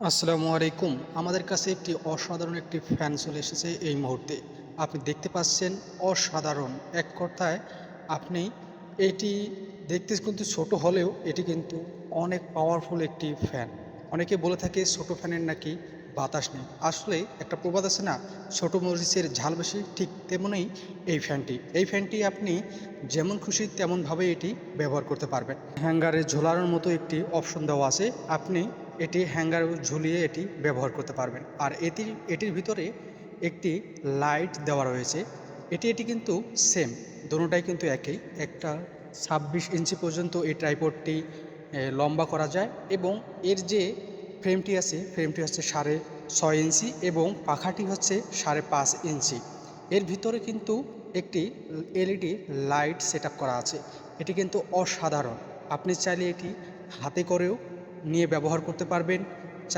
আসসালামু আলাইকুম। আমাদের কাছে একটি অসাধারণ একটি ফ্যান চলে এসেছে এই মুহূর্তে। আপনি দেখতে পাচ্ছেন অসাধারণ। এক কথায় আপনি এটি দেখতে কিন্তু ছোট হলেও এটি কিন্তু অনেক পাওয়ারফুল একটি ফ্যান। অনেকে বলে থাকে ছোট ফ্যানের নাকি বাতাস নেই। আসলে একটা প্রবাদ আছে না, ছোট মরিচের ঝাল বেশি, ঠিক তেমনই এই ফ্যানটি। এই ফ্যানটি আপনি যেমন খুশি তেমনভাবে এটি ব্যবহার করতে পারবেন। হ্যাঙ্গারে ঝোলানোর মতো একটি অপশন দেওয়া আছে। আপনি এটি হ্যাঙ্গার ঝুলিয়ে এটি ব্যবহার করতে পারবেন। আর এটির ভিতরে একটি লাইট দেওয়া রয়েছে। এটি কিন্তু সেম, দোনোটাই কিন্তু একই। একটা 26 ইঞ্চি পর্যন্ত এই ট্রাইপডটি লম্বা করা যায় এবং এর যে ফ্রেমটি আছে, ফ্রেমটি হচ্ছে 6.5 ইঞ্চি এবং পাখাটি হচ্ছে 5.5 ইঞ্চি। এর ভিতরে কিন্তু একটি এলইডি লাইট সেট করা আছে। এটি কিন্তু অসাধারণ। আপনি চাইলে এটি হাতে করেও নিয়ে ব্যবহার করতে পারবেন